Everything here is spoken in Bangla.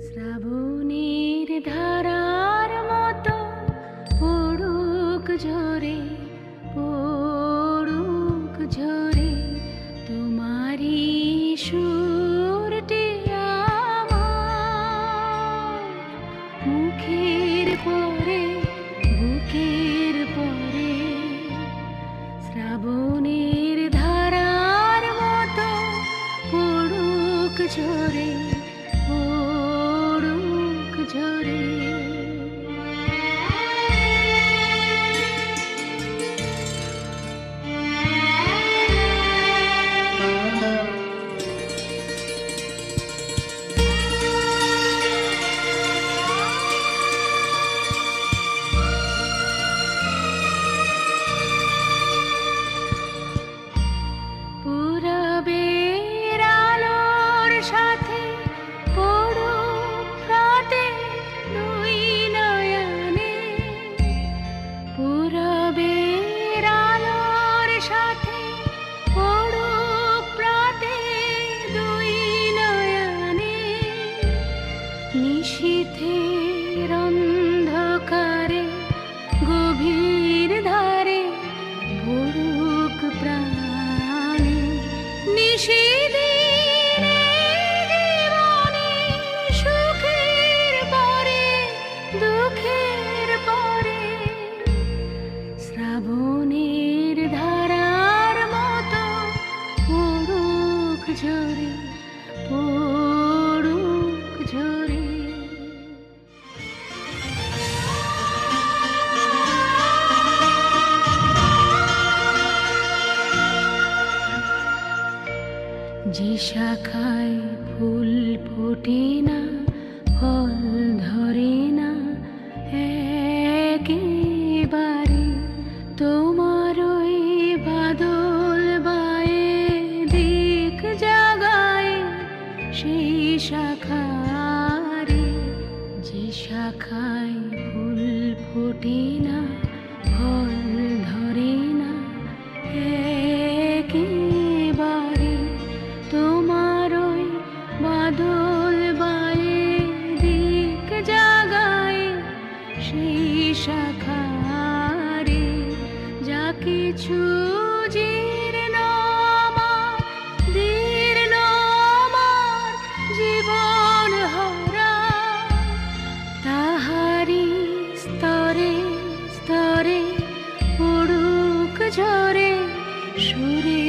শ্রাবণের ধারার মতো পড়ুক ঝরে, পড়ুক ঝরে তোমারি সুরটি আমার মুখের পরে, বুকের পরে। শ্রাবণের ধারার মতো পড়ুক ঝরে, পড়ুক ঝরে। পূরবের আলোর সাথে পড়ুক রাতে দুই নয়নে, পূরবের আলোর সাথে পড়ুক রাতে দুই নয়নে। নিশীথের অন্ধকারে গভীর ধারে পড়ুক প্রাণে। নিশিদিনের জীবনে সুখের পরে, দুঃখের পরে। শ্রাবণের ধারার মতো পড়ুক ঝরে, পড়ুক ঝরে। যে শাখায় ফুল ফোটে না, ফল ধরে না একেবারে, তোমার ওই বাদল বায়ে দিক জাগায় সেই শাখারে। যে শাখায় ফুল ফোটে না, ফল ধরে না একেবারে, তোমার ওই বাদল বায়ে দিক জাগায় সেই শাখারে। যা কিছু জীর্ণ আমার, দীর্ণ আমার জীবন হারা, তাহারি স্তরে স্তরে পড়ুক ঝরে সুরে,